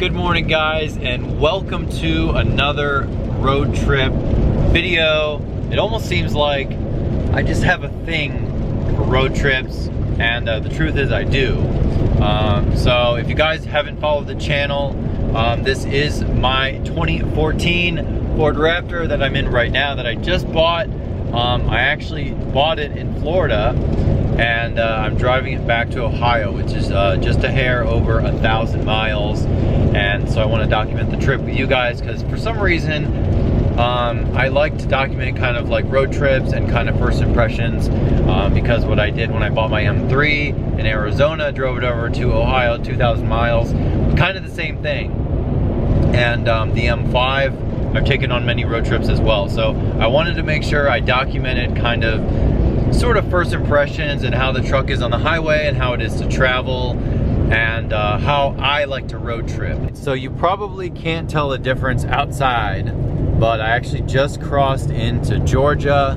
Good morning, guys, and welcome to another road trip video. It almost seems like I just have a thing for road trips, and the truth is I do. So if you guys haven't followed the channel, this is my 2014 Ford Raptor that I'm in right now that I just bought. I actually bought it in Florida, and I'm driving it back to Ohio, which is just a hair over 1,000 miles. And so I want to document the trip with you guys because for some reason I like to document kind of like road trips and kind of first impressions, because what I did when I bought my M3 in Arizona, drove it over to Ohio, 2,000 miles, kind of the same thing. And the M5, I've taken on many road trips as well. So I wanted to make sure I documented kind of sort of first impressions and how the truck is on the highway and how it is to travel, and how I like to road trip. So you probably can't tell the difference outside, but I actually just crossed into Georgia.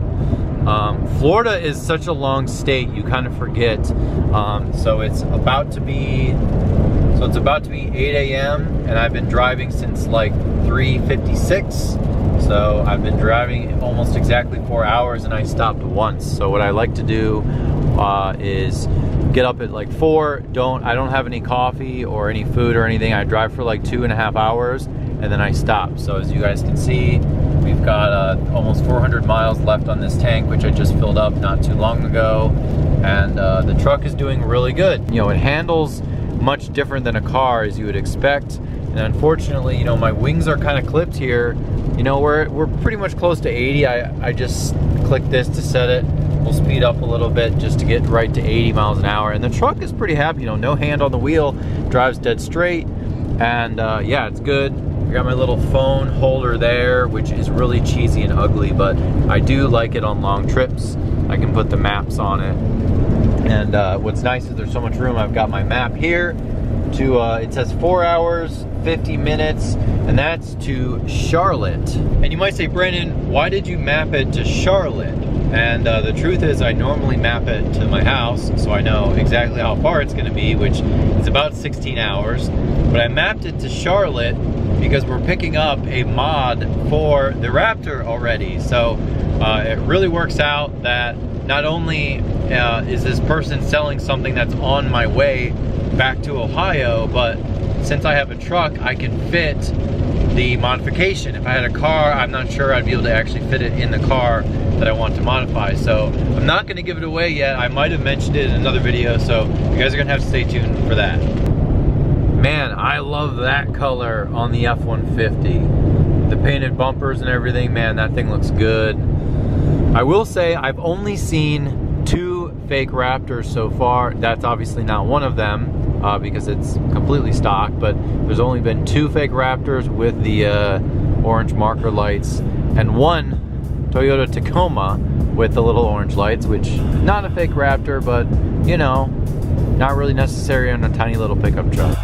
Florida is such a long state, you kind of forget. So it's about to be 8 a.m. and I've been driving since like 3:56. So I've been driving almost exactly 4 hours, and I stopped once. So what I like to do is get up at like 4. I don't have any coffee or any food or anything. I drive for like 2.5 hours and then I stop. So as you guys can see, we've got almost 400 miles left on this tank, which I just filled up not too long ago. And the truck is doing really good. You know, it handles much different than a car, as you would expect. And unfortunately, you know, my wings are kind of clipped here. You know, we're pretty much close to 80. I just clicked this to set it. We'll speed up a little bit just to get right to 80 miles an hour. And the truck is pretty happy, you know, no hand on the wheel, drives dead straight. And yeah, it's good. I got my little phone holder there, which is really cheesy and ugly, but I do like it on long trips. I can put the maps on it. And what's nice is there's so much room. I've got my map here to, it says 4 hours, 50 minutes, and that's to Charlotte. And you might say, Brandon, why did you map it to Charlotte? And the truth is I normally map it to my house, so I know exactly how far it's gonna be, which is about 16 hours. But I mapped it to Charlotte because we're picking up a mod for the Raptor already. So it really works out that not only is this person selling something that's on my way back to Ohio, but since I have a truck, I can fit the modification. If I had a car, I'm not sure I'd be able to actually fit it in the car that I want to modify. So I'm not gonna give it away yet. I might have mentioned it in another video, so you guys are gonna have to stay tuned for that. Man, I love that color on the F-150. The painted bumpers and everything, man, that thing looks good. I will say I've only seen 2 fake Raptors so far. That's obviously not one of them, because it's completely stock, but there's only been 2 fake Raptors with the orange marker lights, and 1 Toyota Tacoma with the little orange lights, which not a fake Raptor, but you know, not really necessary on a tiny little pickup truck.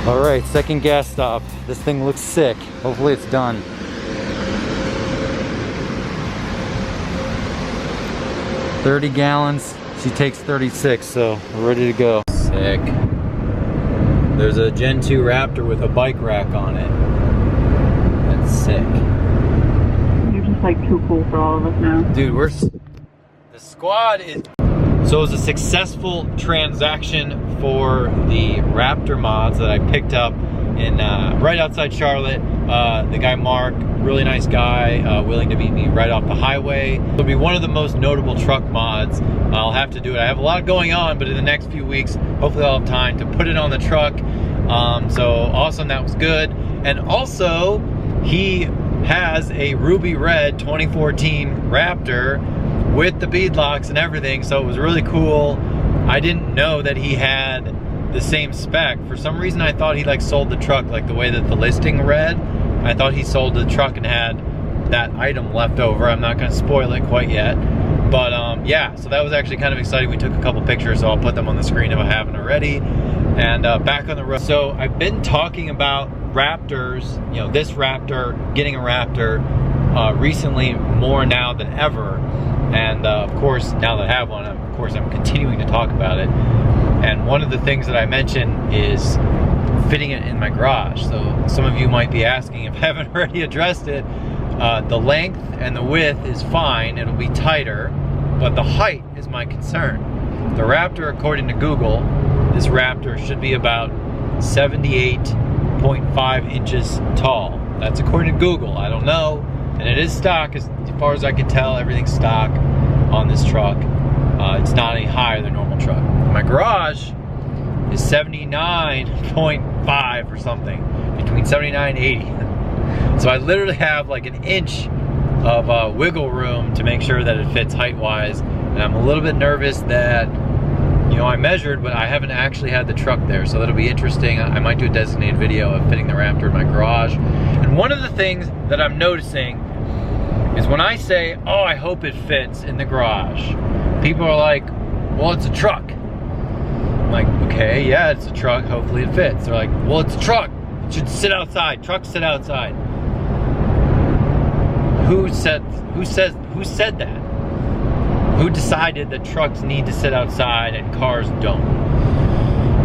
All right, second gas stop. This thing looks sick. Hopefully it's done. $30 gallons. She takes 36, so we're ready to go. Sick. There's a Gen 2 Raptor with a bike rack on it. That's sick. You're just like too cool for all of us now. Dude, the squad is... So it was a successful transaction for the Raptor mods that I picked up in right outside Charlotte. The guy Mark, really nice guy, willing to meet me right off the highway. It'll be one of the most notable truck mods. I'll have to do it. I have a lot going on, but in the next few weeks, hopefully I'll have time to put it on the truck. So awesome, that was good. And also, he has a ruby red 2014 Raptor with the beadlocks and everything, so it was really cool. I didn't know that he had the same spec. For some reason I thought he like sold the truck like the way that the listing read. I thought he sold the truck and had that item left over. I'm not gonna spoil it quite yet, But yeah, so that was actually kind of exciting. We took a couple pictures, so I'll put them on the screen if I haven't already. And back on the road. So I've been talking about Raptors, you know, this Raptor, getting a Raptor recently more now than ever. And of course, now that I have one, of course, I'm continuing to talk about it. And one of the things that I mentioned is fitting it in my garage. So some of you might be asking, if I haven't already addressed it, the length and the width is fine, it'll be tighter, but the height is my concern. The Raptor, according to Google, this Raptor should be about 78.5 inches tall. That's according to Google, I don't know. And it is stock, as far as I can tell, everything's stock on this truck. It's not any higher than a normal truck. My garage is 79.5 or something, between 79 and 80. So I literally have like an inch of wiggle room to make sure that it fits height-wise. And I'm a little bit nervous that, you know, I measured, but I haven't actually had the truck there. So that'll be interesting. I might do a designated video of fitting the Raptor in my garage. And one of the things that I'm noticing is when I say, oh, I hope it fits in the garage, people are like, well, it's a truck. I'm like, okay, yeah, it's a truck, hopefully it fits. They're like, well, it's a truck, it should sit outside, trucks sit outside. Who said that? Who decided that trucks need to sit outside and cars don't?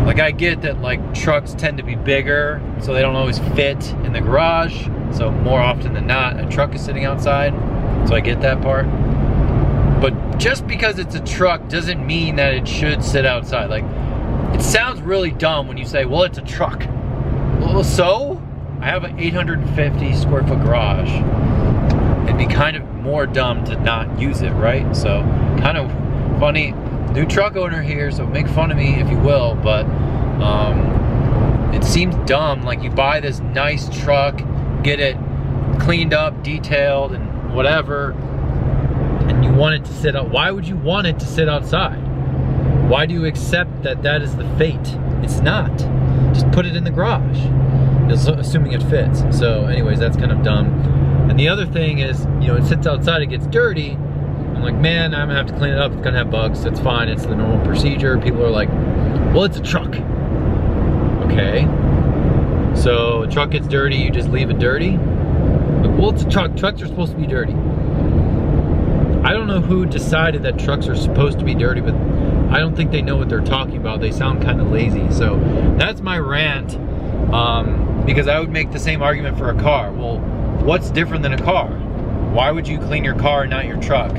Like, I get that like trucks tend to be bigger, so they don't always fit in the garage. So more often than not, a truck is sitting outside. So I get that part. But just because it's a truck doesn't mean that it should sit outside. Like, it sounds really dumb when you say, well, it's a truck. Well, so I have an 850 square foot garage. It'd be kind of more dumb to not use it, right? So kind of funny. New truck owner here, so make fun of me if you will, but it seems dumb. Like, you buy this nice truck, get it cleaned up, detailed, and whatever, and you want it to sit out. Why would you want it to sit outside? Why do you accept that that is the fate? It's not. Just put it in the garage, assuming it fits. So anyways, that's kind of dumb. And the other thing is, you know, it sits outside, it gets dirty. I'm like, man, I'm gonna have to clean it up. It's gonna have bugs. That's fine. It's the normal procedure. People are like, well, it's a truck. Okay. So a truck gets dirty, you just leave it dirty? Like, well, it's a truck. Trucks are supposed to be dirty. I don't know who decided that trucks are supposed to be dirty, but I don't think they know what they're talking about. They sound kind of lazy. So that's my rant, because I would make the same argument for a car. Well, what's different than a car? Why would you clean your car and not your truck?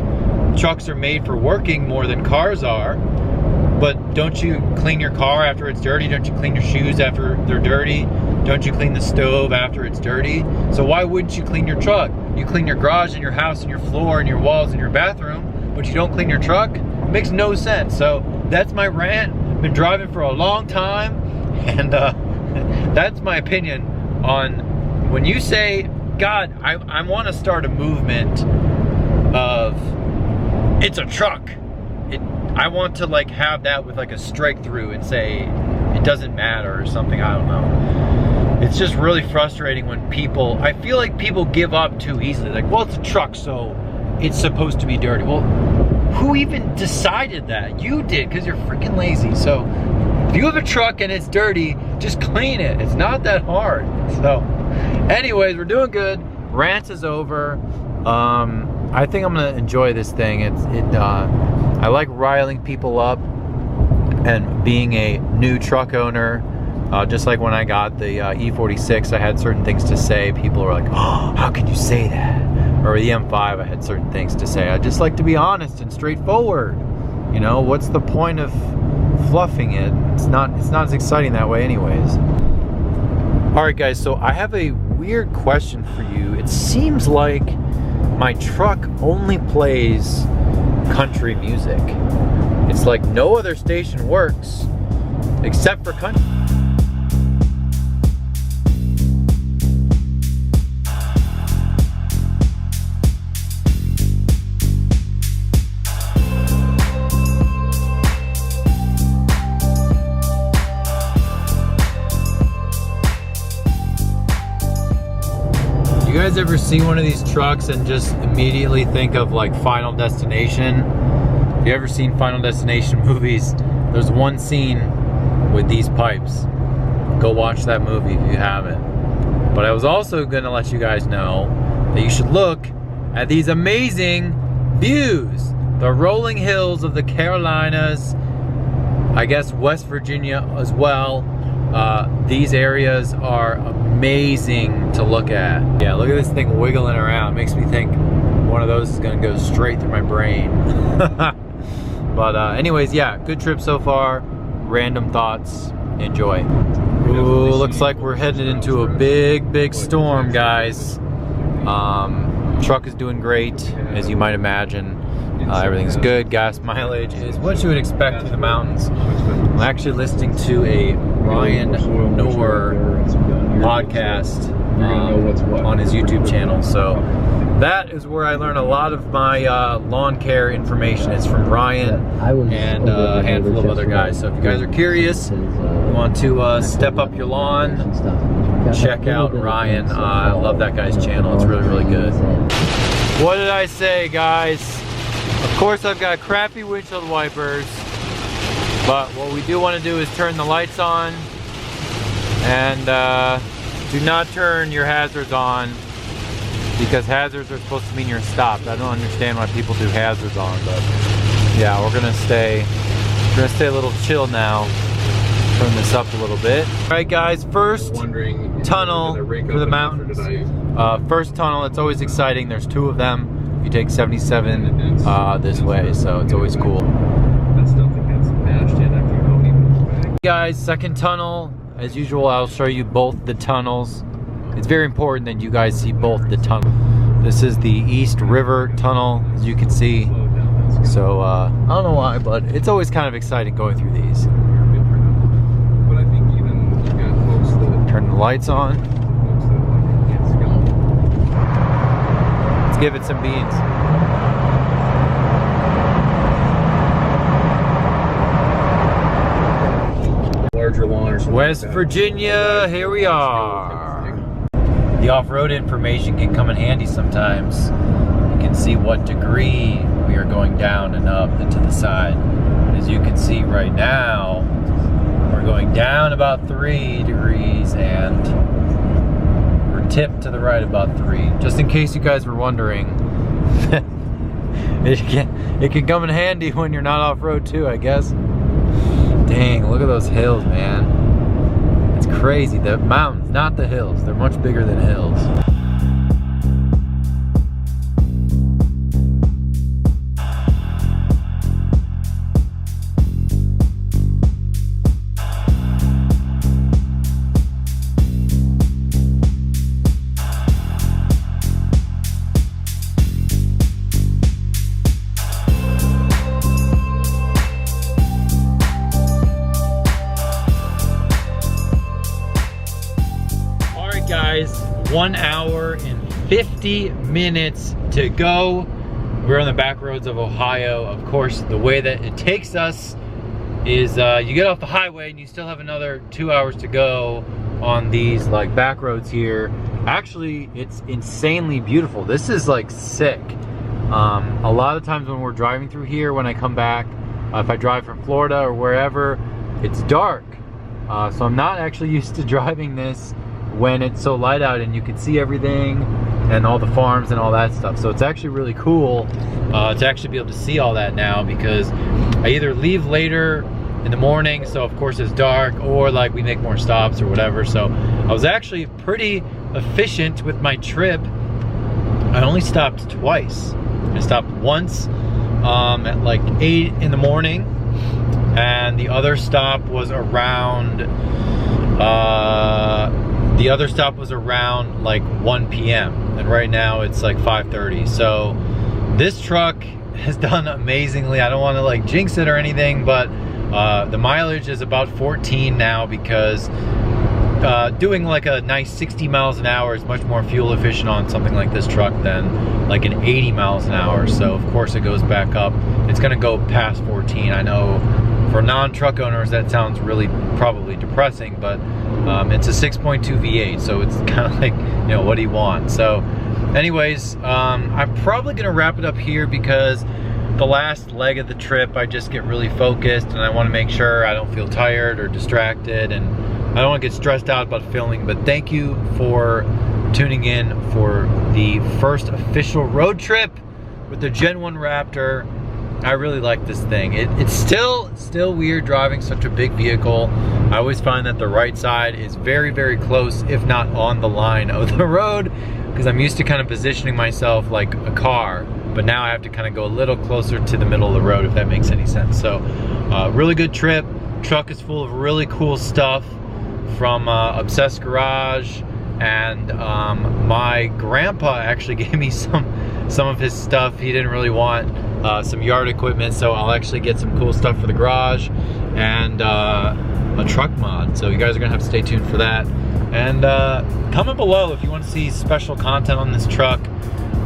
Trucks are made for working more than cars are, but don't you clean your car after it's dirty? Don't you clean your shoes after they're dirty? Don't you clean the stove after it's dirty? So why wouldn't you clean your truck? You clean your garage and your house and your floor and your walls and your bathroom, but you don't clean your truck? It makes no sense. So that's my rant. I've been driving for a long time, and that's my opinion on when you say, God, I want to start a movement of, it's a truck. I want to like have that with like a strike through and say it doesn't matter or something. I don't know. It's just really frustrating when people, I feel like people give up too easily. Like, well, it's a truck, so it's supposed to be dirty. Well, who even decided that? You did, because you're freaking lazy. So if you have a truck and it's dirty, just clean it. It's not that hard. So anyways, we're doing good. Rant is over. I think I'm gonna enjoy this thing. I like riling people up and being a new truck owner. Just like when I got the E46, I had certain things to say. People were like, oh, how can you say that? Or the M5, I had certain things to say. I just like to be honest and straightforward. You know, what's the point of fluffing it? It's not as exciting that way anyways. All right, guys, so I have a weird question for you. It seems like my truck only plays country music. It's like no other station works except for country. You You guys ever see one of these trucks and just immediately think of like Final Destination? If you ever seen Final Destination movies, there's one scene with these pipes. Go watch that movie if you haven't. But I was also gonna let you guys know that you should look at these amazing views. The rolling hills of the Carolinas, I guess West Virginia as well. These areas are amazing to look at. Yeah, look at this thing wiggling around. Makes me think one of those is gonna go straight through my brain. But anyways, yeah, good trip so far. Random thoughts, enjoy. Ooh, looks like we're headed into a big storm, guys. Truck is doing great, as you might imagine. Everything's good. Gas mileage is what you would expect through the mountains. I'm actually listening to a Ryan Knorr podcast on his YouTube channel. So that is where I learn a lot of my lawn care information. It's from Ryan and a handful of other guys. So if you guys are curious, want to step up your lawn, check out Ryan. I love that guy's channel. It's really good. What did I say, guys? Of course I've got crappy windshield wipers, but what we do want to do is turn the lights on, and do not turn your hazards on, because hazards are supposed to mean you're stopped. I don't understand why people do hazards on, but yeah, we're gonna stay a little chill now. Turn this up a little bit. All right, guys, first tunnel for the mountains. First tunnel, it's always exciting. There's two of them. You take 77 this way, so it's always cool. Guys, second tunnel. As usual, I'll show you both the tunnels. It's very important that you guys see both the tunnels. This is the East River Tunnel, as you can see. So, I don't know why, but it's always kind of exciting going through these. Turn the lights on. Let's give it some beans. Larger lawn or something. West Virginia, here we are. The off-road information can come in handy sometimes. You can see what degree we are going down and up and to the side. As you can see right now, we're going down about 3 degrees and we're tipped to the right about 3. Just in case you guys were wondering, it can come in handy when you're not off-road too, I guess. Dang, look at those hills, man. It's crazy. The mountains, not the hills. They're much bigger than hills. Guys, 1 hour and 50 minutes to go. We're on the back roads of Ohio. Of course, the way that it takes us is you get off the highway and you still have another 2 hours to go on these like back roads here. Actually, it's insanely beautiful. This is like sick. A lot of times when we're driving through here, when I come back, if I drive from Florida or wherever, it's dark. So I'm not actually used to driving this when it's so light out and you can see everything and all the farms and all that stuff. So it's actually really cool to actually be able to see all that now, because I either leave later in the morning, so of course it's dark, or like we make more stops or whatever. So I was actually pretty efficient with my trip. I only stopped twice. I stopped once at like 8 in the morning, and the other stop was around like 1 p.m. and right now it's like 5:30. So this truck has done amazingly. I don't want to like jinx it or anything, but the mileage is about 14 now, because doing like a nice 60 miles an hour is much more fuel efficient on something like this truck than like an 80 miles an hour. So of course it goes back up. It's gonna go past 14. I know for non-truck owners, that sounds really probably depressing, but it's a 6.2 V8, so it's kind of like, you know, what do you want? So anyways, I'm probably gonna wrap it up here because the last leg of the trip, I just get really focused and I wanna make sure I don't feel tired or distracted, and I don't wanna get stressed out about filming. But thank you for tuning in for the first official road trip with the Gen 1 Raptor. I really like this thing. It's still weird driving such a big vehicle. I always find that the right side is very, very close, if not on the line of the road, because I'm used to kind of positioning myself like a car, but now I have to kind of go a little closer to the middle of the road, if that makes any sense. So really good trip. Truck is full of really cool stuff from Obsessed Garage, and my grandpa actually gave me some of his stuff. He didn't really want some yard equipment, so I'll actually get some cool stuff for the garage and a truck mod. So you guys are gonna have to stay tuned for that. And comment below if you want to see special content on this truck.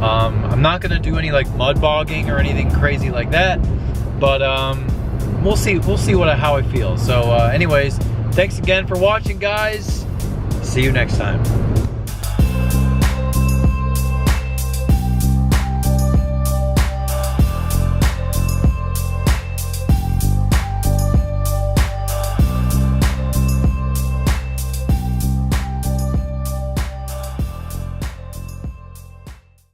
I'm not gonna do any like mud bogging or anything crazy like that, but we'll see how I feel. So anyways, thanks again for watching, guys. See you next time.